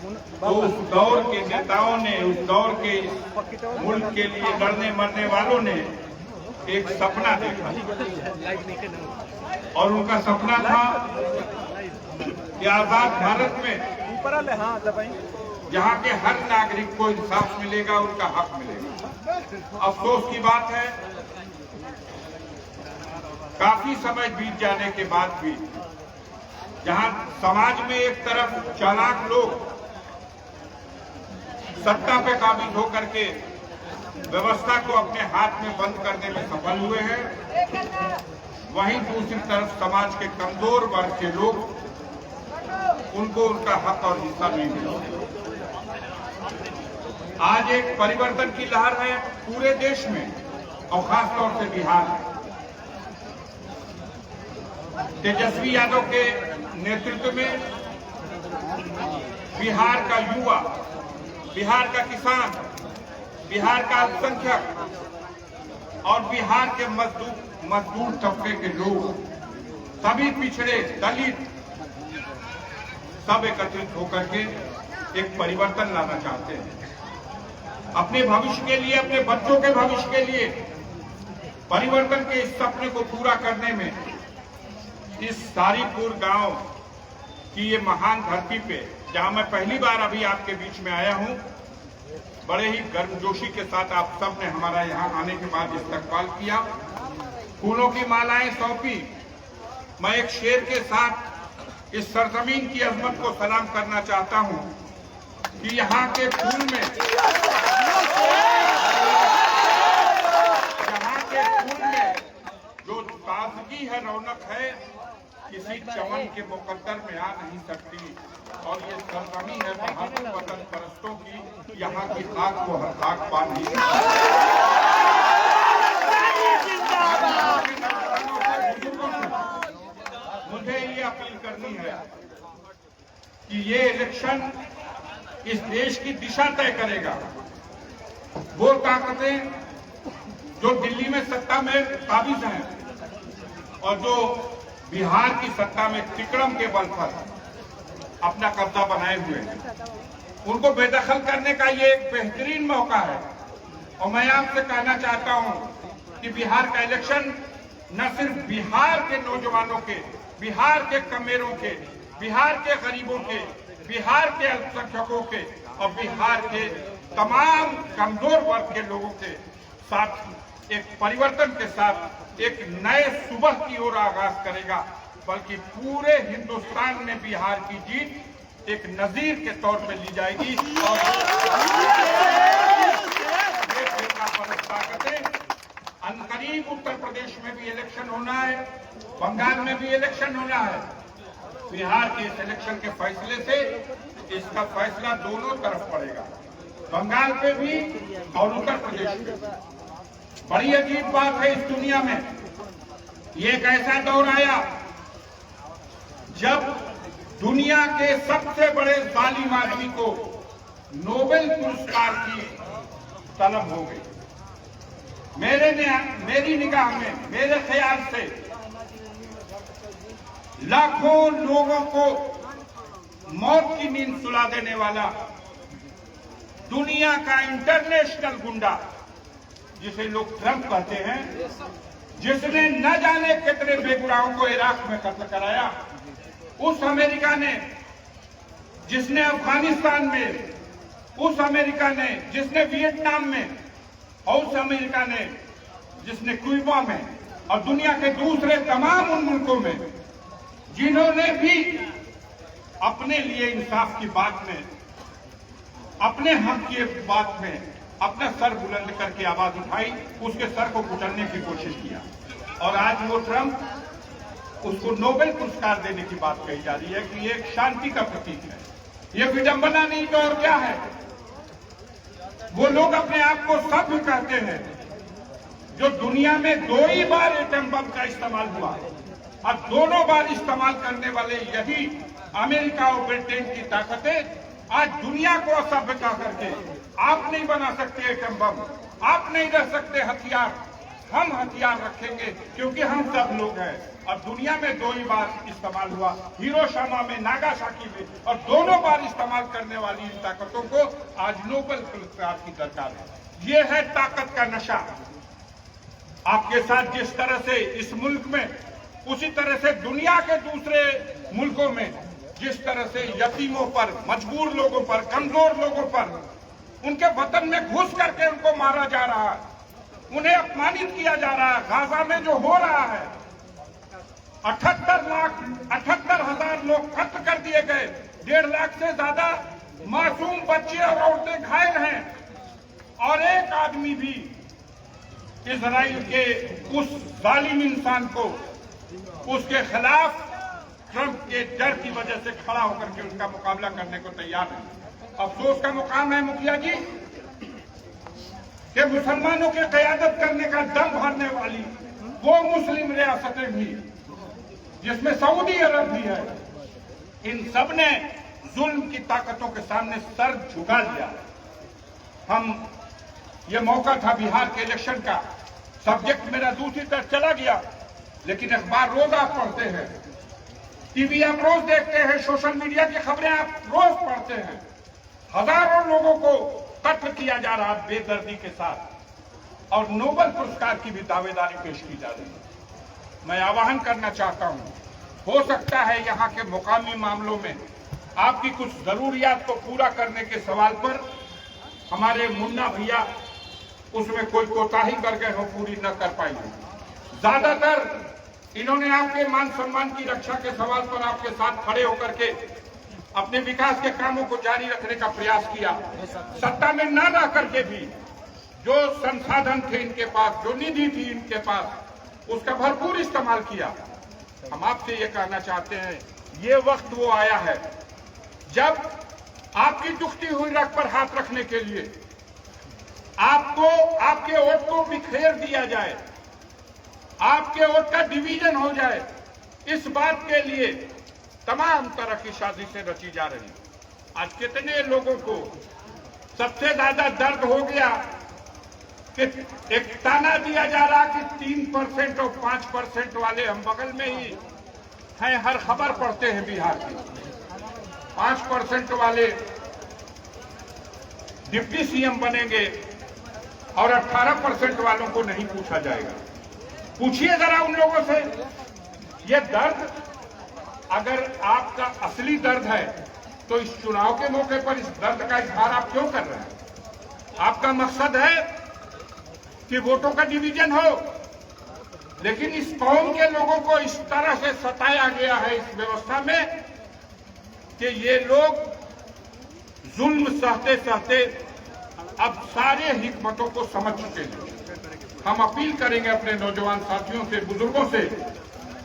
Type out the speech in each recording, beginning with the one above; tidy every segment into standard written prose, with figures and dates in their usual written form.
तो उस दौर के नेताओं ने, उस दौर के मुल्क के लिए लड़ने मरने वालों ने एक सपना देखा और उनका सपना था कि आजाद भारत में जहाँ के हर नागरिक को इंसाफ मिलेगा, उनका हक मिलेगा। अफसोस की बात है, काफी समय बीत जाने के बाद भी जहां समाज में एक तरफ चालाक लोग सत्ता पे काबिज होकर के व्यवस्था को अपने हाथ में बंद करने में सफल हुए हैं, वहीं दूसरी तरफ समाज के कमजोर वर्ग के लोग, उनको उनका हक और हिस्सा नहीं मिला। आज एक परिवर्तन की लहर है पूरे देश में और खासतौर से बिहार में। तेजस्वी यादव के नेतृत्व में बिहार का युवा, बिहार का किसान, बिहार का अल्पसंख्यक और बिहार के मजदूर तबके के लोग, सभी पिछड़े, दलित, सब एकत्रित होकर के एक परिवर्तन लाना चाहते हैं। अपने भविष्य के लिए, अपने बच्चों के भविष्य के लिए परिवर्तन के इस सपने को पूरा करने में इस सारीपुर गांव की ये महान धरती पे, जहां मैं पहली बार अभी आपके बीच में आया हूं, बड़े ही गर्मजोशी के साथ आप सब ने हमारा यहां आने के बाद इस्तकबाल किया, फूलों की मालाएं सौंपी। मैं एक शेर के साथ इस सरजमीन की अजमत को सलाम करना चाहता हूं कि यहाँ के फूल में, जो ताजगी है, रौनक है, किसी चमन के मुकद्दर में आ नहीं सकती। और ये सरजमी है बहादुर वतन परस्तों की, यहाँ की खाक को हर खाक पा नहीं सकती। मुझे ये अपील करनी है कि ये इलेक्शन इस देश की दिशा तय करेगा। वो ताकतें जो दिल्ली में सत्ता में काबिज हैं और जो बिहार की सत्ता में तिकड़म के बल पर अपना कब्जा बनाए हुए हैं, उनको बेदखल करने का ये एक बेहतरीन मौका है। और मैं आपसे कहना चाहता हूं कि बिहार का इलेक्शन न सिर्फ बिहार के नौजवानों के, बिहार के कमेरों के, बिहार के गरीबों के, बिहार के अल्पसंख्यकों के और बिहार के तमाम कमजोर वर्ग के लोगों के साथ एक परिवर्तन के साथ एक नए सुबह की ओर आगाज करेगा, बल्कि पूरे हिंदुस्तान में बिहार की जीत एक नजीर के तौर पर ली जाएगी। और ताकतें अनकरीब उत्तर प्रदेश में भी इलेक्शन होना है, बंगाल में भी इलेक्शन होना है। बिहार के इस इलेक्शन के फैसले से इसका फैसला दोनों तरफ पड़ेगा, बंगाल पे भी और उत्तर प्रदेश में। बड़ी अजीब बात है इस दुनिया में, ये एक ऐसा दौर आया जब दुनिया के सबसे बड़े जालिम आदमी को नोबेल पुरस्कार की तलब हो गई। मेरी निगाह में, मेरे ख्याल से लाखों लोगों को मौत की नींद सुला देने वाला दुनिया का इंटरनेशनल गुंडा, जिसे लोग ट्रंप कहते हैं, जिसने न जाने कितने बेगुनाहों को इराक में कत्ल कराया, उस अमेरिका ने जिसने अफगानिस्तान में, उस अमेरिका ने जिसने वियतनाम में, और उस अमेरिका ने जिसने क्यूबा में और दुनिया के दूसरे तमाम उन मुल्कों में जिन्होंने भी अपने लिए इंसाफ की बात में, अपने हक की बात में अपना सर बुलंद करके आवाज उठाई, उसके सर को कुचलने की कोशिश किया। और आज वो ट्रंप, उसको नोबेल पुरस्कार देने की बात कही जा रही है कि ये एक शांति का प्रतीक है। ये विडंबना नहीं तो और क्या है। वो लोग अपने आप को सभ्य कहते हैं जो दुनिया में 2 ही बार एटम बम का इस्तेमाल हुआ और दोनों बार इस्तेमाल करने वाले यही अमेरिका और ब्रिटेन की ताकतें आज दुनिया को असभ्य कह करके, आप नहीं बना सकते एटम बम, आप नहीं रख सकते हथियार, हम हथियार रखेंगे क्योंकि हम सब लोग हैं। और दुनिया में 2 ही बार इस्तेमाल हुआ, हिरोशिमा में, नागासाकी में, और दोनों बार इस्तेमाल करने वाली इन ताकतों को आज नोबेल पुरस्कार की दरकार है। ये है ताकत का नशा। आपके साथ जिस तरह से इस मुल्क में, उसी तरह से दुनिया के दूसरे मुल्कों में जिस तरह से यतीमों पर, मजबूर लोगों पर, कमजोर लोगों पर, उनके वतन में घुस करके उनको मारा जा रहा है, उन्हें अपमानित किया जा रहा है। गाजा में जो हो रहा है, 78,00,000 लोग कत्ल कर दिए गए, 1.5 लाख से ज्यादा मासूम बच्चे और औरतें घायल हैं, और एक आदमी भी इजराइल के उस जालिम इंसान को, उसके खिलाफ ट्रंप के डर की वजह से खड़ा होकर के उसका मुकाबला करने को तैयार है। अफसोस का मुकाम है मुखिया जी कि मुसलमानों की क़यादत करने का दम भरने वाली वो मुस्लिम रियासतें भी, जिसमें सऊदी अरब भी है, इन सब ने जुल्म की ताकतों के सामने सर झुका दिया। ये मौका था बिहार के इलेक्शन का, सब्जेक्ट मेरा दूसरी तरफ चला गया, लेकिन अखबार रोज आप पढ़ते हैं, टीवी आप रोज देखते हैं, सोशल मीडिया की खबरें आप रोज पढ़ते हैं। हजारों लोगों को कत्ल किया जा रहा है बेदर्दी के साथ, और नोबेल पुरस्कार की भी दावेदारी पेश की जा रही है। मैं आह्वान करना चाहता हूं, हो सकता है यहां के मुकामी मामलों में आपकी कुछ जरूरियात को पूरा करने के सवाल पर हमारे मुन्ना भैया उसमें कोई कोताही कर गए हो, पूरी न कर पाएंगे। ज्यादातर इन्होंने आपके मान सम्मान की रक्षा के सवाल पर आपके साथ खड़े होकर के अपने विकास के कामों को जारी रखने का प्रयास किया। सत्ता में न रह करके भी जो संसाधन थे इनके पास, जो निधि थी इनके पास, उसका भरपूर इस्तेमाल किया। हम आपसे ये कहना चाहते हैं, ये वक्त वो आया है जब आपकी दुखती हुई रग पर हाथ रखने के लिए आपको, आपके वोट को बिखेर दिया जाए, आपके वोट का डिवीजन हो जाए। इस बात के लिए तमाम तरह की साजिशें रची जा रही। आज कितने लोगों को सबसे ज्यादा दर्द हो गया कि एक ताना दिया जा रहा कि 3% और 5% वाले हम बगल में ही हैं, हर खबर पढ़ते हैं बिहार की। 5% वाले डिप्टी सीएम बनेंगे और 18% वालों को नहीं पूछा जाएगा। पूछिए जरा उन लोगों से, ये दर्द अगर आपका असली दर्द है तो इस चुनाव के मौके पर इस दर्द का इजहार आप क्यों कर रहे हैं? आपका मकसद है कि वोटों का डिवीजन हो, लेकिन इस कौम के लोगों को इस तरह से सताया गया है इस व्यवस्था में कि ये लोग जुल्म सहते सहते अब सारे हिकमतों को समझ चुके हैं। हम अपील करेंगे अपने नौजवान साथियों से, बुजुर्गों से,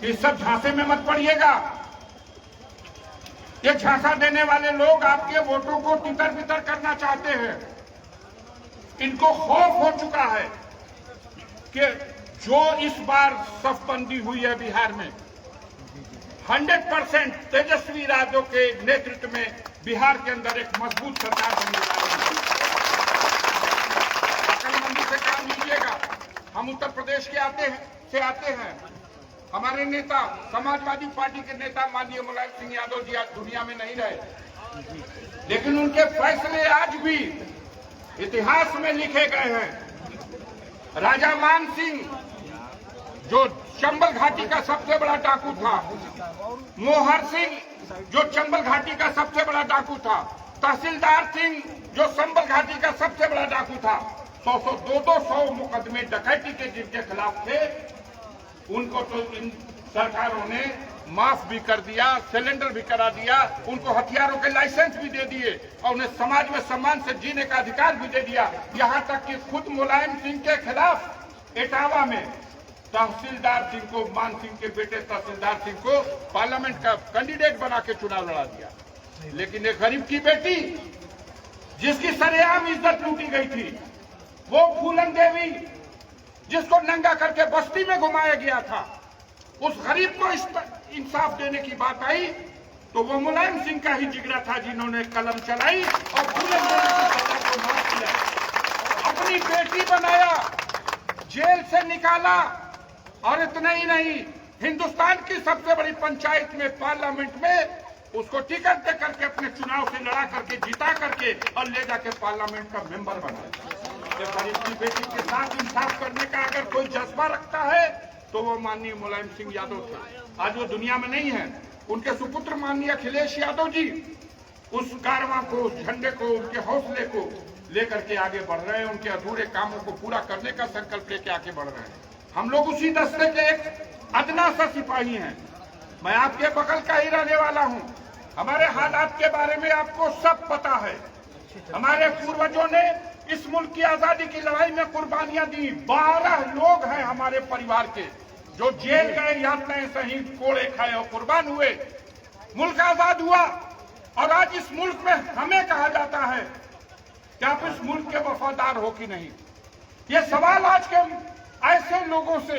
कि सब झांसे में मत पड़िएगा। ये झांसा देने वाले लोग आपके वोटों को तितर बितर करना चाहते हैं। इनको खौफ हो चुका है कि जो इस बार सफबंदी हुई है बिहार में, 100% तेजस्वी यादव के नेतृत्व में बिहार के अंदर एक मजबूत सरकार बनने जा रही है। अकलमंदी से काम लीजिएगा। हम उत्तर प्रदेश के आते हैं। हमारे नेता, समाजवादी पार्टी के नेता माननीय मुलायम सिंह यादव जी आज दुनिया में नहीं रहे, लेकिन उनके फैसले आज भी इतिहास में लिखे गए हैं। राजा मान सिंह जो चंबल घाटी का सबसे बड़ा डाकू था, मोहर सिंह जो चंबल घाटी का सबसे बड़ा डाकू था, तहसीलदार सिंह जो चंबल घाटी का सबसे बड़ा डाकू था, 200 मुकदमे डकैती के जिनके खिलाफ थे, उनको तो इन सरकारों ने माफ भी कर दिया, सिलेंडर भी करा दिया, उनको हथियारों के लाइसेंस भी दे दिए और उन्हें समाज में सम्मान से जीने का अधिकार भी दे दिया। यहां तक कि खुद मुलायम सिंह के खिलाफ इटावा में तहसीलदार सिंह को, मान सिंह के बेटे तहसीलदार सिंह को पार्लियामेंट का कैंडिडेट बना के चुनाव लड़ा दिया। लेकिन एक गरीब की बेटी जिसकी सरेआम इज्जत लूटी गई थी, वो फूलन देवी जिसको नंगा करके बस्ती में घुमाया गया था, उस गरीब को इंसाफ देने की बात आई तो वो मुलायम सिंह का ही जिगरा था जिन्होंने कलम चलाई और फूलन देवी की सजा को माफ किया, अपनी बेटी बनाया, जेल से निकाला। और इतना ही नहीं, हिंदुस्तान की सबसे बड़ी पंचायत में, पार्लियामेंट में उसको टिकट दे करके अपने चुनाव से लड़ा करके, जिता करके और ले जाके पार्लियामेंट का मेंबर बनाया। गरीब बेटी के साथ इंसाफ करने का अगर कोई जज्बा रखता है तो वो माननीय मुलायम सिंह यादव थे। आज वो दुनिया में नहीं है। उनके सुपुत्र माननीय अखिलेश यादव जी उस कारवां को, उस झंडे को, उनके हौसले को लेकर के आगे बढ़ रहे हैं। उनके अधूरे कामों को पूरा करने का संकल्प लेके आगे बढ़ रहे हैं। हम लोग उसी दस्ते के एक अदना सा सिपाही हैं। मैं आपके बगल का ही रहने वाला हूं। हमारे हालात के बारे में आपको सब पता है। हमारे पूर्वजों ने इस मुल्क की आजादी की लड़ाई में कुर्बानियां दी। 12 लोग हैं हमारे परिवार के जो जेल गए, यातनाएं सही, कोड़े खाए और कुर्बान हुए। मुल्क आजाद हुआ और आज इस मुल्क में हमें कहा जाता है कि आप इस मुल्क के वफादार हो कि नहीं। ये सवाल आज के ऐसे लोगों से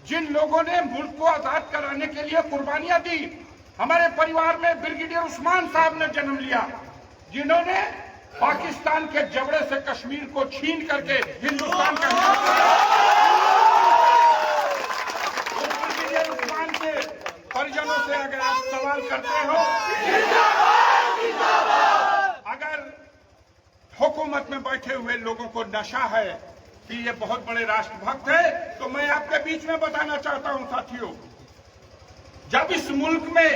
जिन लोगों ने मुल्क को आजाद कराने के लिए कुर्बानियां दी। हमारे परिवार में ब्रिगेडियर उस्मान साहब ने जन्म लिया, जिन्होंने पाकिस्तान के जबड़े से कश्मीर को छीन करके हिंदुस्तान का ब्रिगेडियर उस्मान के परिजनों से अगर आप सवाल करते हो, अगर हुकूमत में बैठे हुए लोगों को नशा है कि ये बहुत बड़े राष्ट्रभक्त है, तो मैं आपके बीच में बताना चाहता हूं साथियों, जब इस मुल्क में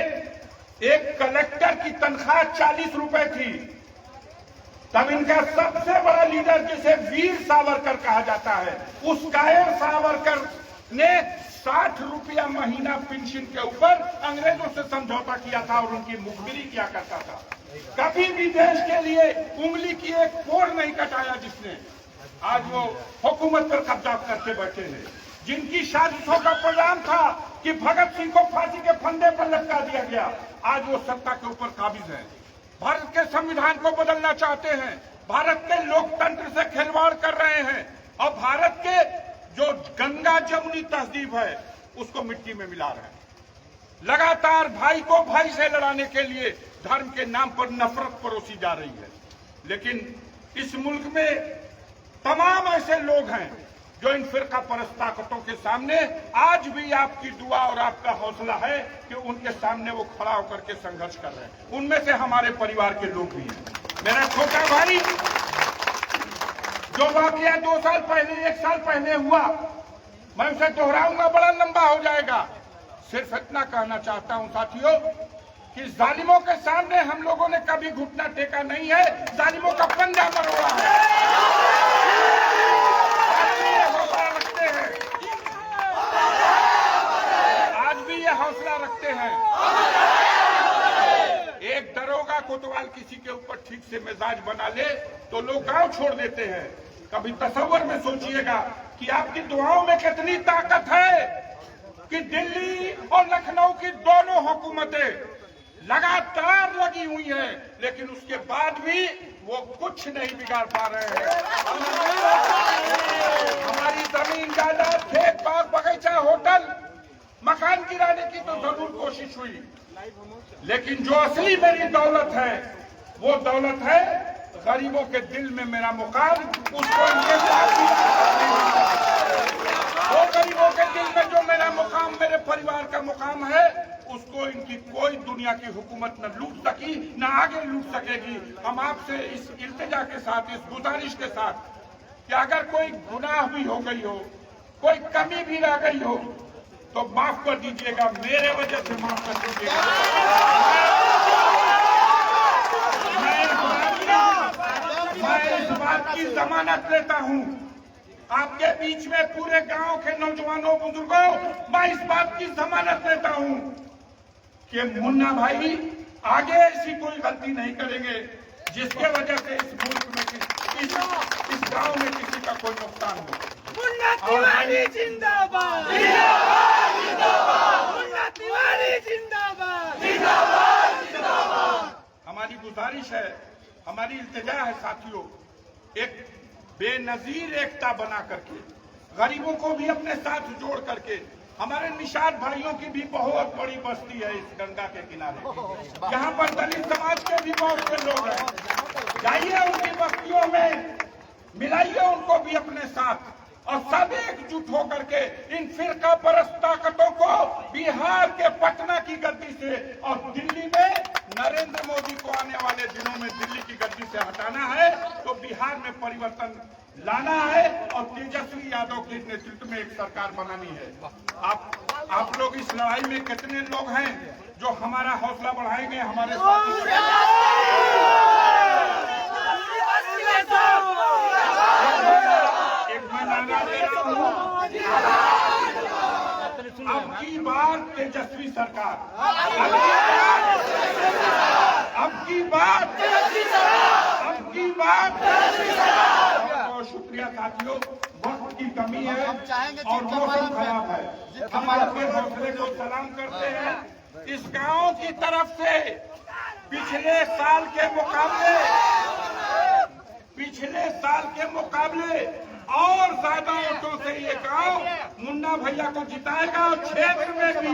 एक कलेक्टर की तनख्वाह 40 रुपए थी, तब इनका सबसे बड़ा लीडर जिसे वीर सावरकर कहा जाता है, उस कायर सावरकर ने 60 रुपया महीना पेंशन के ऊपर अंग्रेजों से समझौता किया था और उनकी मुखबिरी किया करता था। कभी भी देश के लिए उंगली की एक कोर नहीं कटाया जिसने। आज वो हुकूमत पर कब्जा करके बैठे हैं, जिनकी साजिशों का परिणाम था कि भगत सिंह को फांसी के फंदे पर लटका दिया गया। आज वो सत्ता के ऊपर काबिज है, भारत के संविधान को बदलना चाहते हैं, भारत के लोकतंत्र से खिलवाड़ कर रहे हैं और भारत के जो गंगा जमुनी तहजीब है उसको मिट्टी में मिला रहे हैं। लगातार भाई को भाई से लड़ाने के लिए धर्म के नाम पर नफरत परोसी जा रही है। लेकिन इस मुल्क में तमाम ऐसे लोग हैं जो इन फिरका परस्त ताकतों के सामने आज भी आपकी दुआ और आपका हौसला है कि उनके सामने वो खड़ा होकर के संघर्ष कर रहे हैं। उनमें से हमारे परिवार के लोग भी हैं। मेरा छोटा भाई जो वाकया 2 साल पहले, 1 साल पहले हुआ, मैं उसे दोहराऊंगा, बड़ा लंबा हो जाएगा। सिर्फ इतना कहना चाहता हूं साथियों कि जालिमों के सामने हम लोगों ने कभी घुटना टेका नहीं है, जालिमों का पंजा मरोड़ा है। आज भी ये हौसला रखते हैं। एक दरोगा कोतवाल किसी के ऊपर ठीक से मिजाज बना ले तो लोग गांव छोड़ देते हैं। कभी तसव्वुर में सोचिएगा कि आपकी दुआओं में कितनी ताकत है कि दिल्ली और लखनऊ की दोनों हुकूमतें लगातार लगी हुई हैं, लेकिन उसके बाद भी वो कुछ नहीं बिगाड़ पा रहे हैं। हमारी जमीन, जायदाद, खेत, बाग, बगीचा, होटल, मकान गिराने की तो जरूर कोशिश हुई, लेकिन जो असली मेरी दौलत है वो दौलत है गरीबों के दिल में मेरा मुकाम। उसको इनके वो गरीबों के दिल में जो मेरा मुकाम, मेरे परिवार का मुकाम है, उसको इनकी कोई दुनिया की हुकूमत न लूट सकी, न आगे लूट सकेगी। हम आपसे इस इल्तिजा के साथ, इस गुजारिश के साथ कि अगर कोई गुनाह भी हो गई हो, कोई कमी भी रह गई हो, तो माफ कर दीजिएगा, मेरे वजह से माफ कर दीजिएगा। मैं इस बात की जमानत लेता हूं आपके बीच में, पूरे गांव के नौजवानों, बुजुर्गों, मैं इस बात की जमानत लेता हूं कि मुन्ना भाई आगे ऐसी कोई गलती नहीं करेंगे जिसके वजह से इस मुल्क में, इस गांव में किसी का कोई नुकसान हो। मुन्ना तिवारी जिंदाबाद, मुन्ना तिवारी जिंदाबाद, हमारी गुजारिश है, हमारी इल्तिजा है साथियों, एक बेनजीर एकता बना करके, गरीबों को भी अपने साथ जोड़ करके, हमारे निषाद भाइयों की भी बहुत बड़ी बस्ती है इस गंगा के किनारे, यहाँ पर दलित समाज के भी बहुत से लोग हैं। जाइए उनकी बस्तियों में, मिलाइए उनको भी अपने साथ और सब एक एकजुट होकर के इन फिरका परस्त ताकतों को बिहार के पटना की गद्दी से और दिल्ली में नरेंद्र मोदी को आने वाले दिनों में दिल्ली की गद्दी से हटाना है। तो बिहार में परिवर्तन लाना है और तेजस्वी यादव के नेतृत्व में एक सरकार बनानी है। आप लोग इस लड़ाई में कितने लोग हैं जो हमारा हौसला बढ़ाएंगे? हमारे एक मैं नारा दे रहा हूँ, अब की बार तेजस्वी सरकार, अब की बार बहुत शुक्रिया साथियों। वक्त की कमी है और मौसम खराब है। हम आपके हौसले को सलाम करते हैं। इस गांव की तरफ से पिछले साल के मुकाबले और ज्यादा वोटों से ये गांव मुन्ना भैया को जिताएगा। और क्षेत्र में भी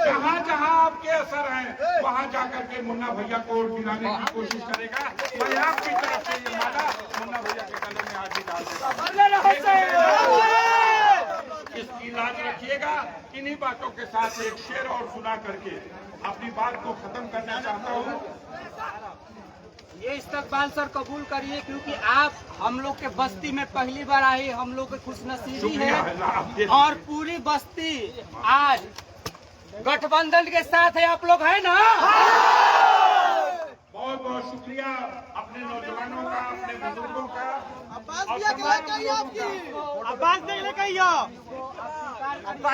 जहां जहां आपके असर हैं वहां जाकर के मुन्ना भैया को वोट दिलाने की कोशिश करेगा। मैं आपकी तरफ से ये माला मुन्ना भैया के गले में आज ही डाल देगा। इसकी लाज रखिएगा। इन्हीं बातों के साथ एक शेर और सुना करके अपनी बात को खत्म करना चाहता हूँ। ये इस्तकबाल सर कबूल करिए, क्योंकि आप हम लोग के बस्ती में पहली बार आई, हम लोग की खुशनसीबी है और पूरी बस्ती आज गठबंधन के साथ है। आप लोग है ना? बहुत बहुत शुक्रिया अपने नौजवानों का, अपने बुजुर्गों का। अब्बास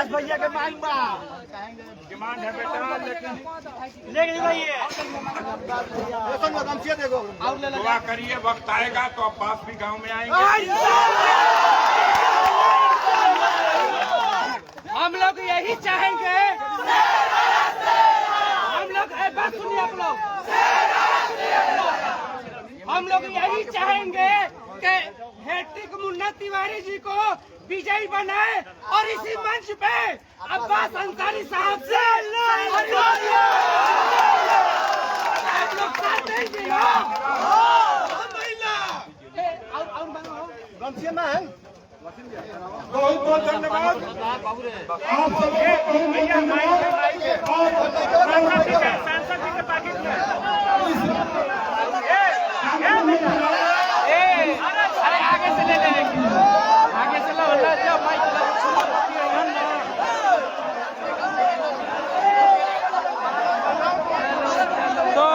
भैया के डिमांड है बेटा, लेकिन दुआ करिए, वक्त आएगा तो अब्बास भी गांव में आएंगे। हम लोग यही चाहेंगे, हम लोग बात सुनिए आप लोग, हम लोग यही चाहेंगे कि हैट्रिक मुन्ना तिवारी जी को विजयी बनाए और इसी मंच पे अब्बास अंसारी साहब से आप लोग साथ देंगे ना? बहुत बहुत धन्यवाद आप अरे आगे से ले लेंगे, आगे से लो तो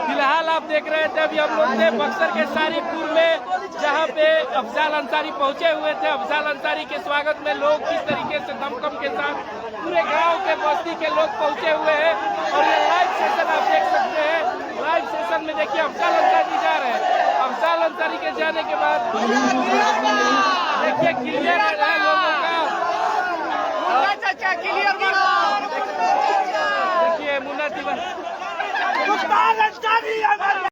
फिलहाल आप देख रहे थे अभी हम लोग थे बक्सर के सारीपुर में, जहां पे अफजाल अंसारी पहुंचे हुए थे। अफजाल अंसारी के स्वागत में लोग किस तरीके से दमखम के साथ पूरे गांव के बस्ती के लोग पहुंचे हुए हैं। और ये लाइव सेशन आप देख सकते हैं। लाइव सेशन में देखिए अफजाल अंसारी जा रहे हैं। अफजाल अंसारी के जाने के बाद देखिए क्लियर है लोगों का, देखिए मुन्ना तिवारी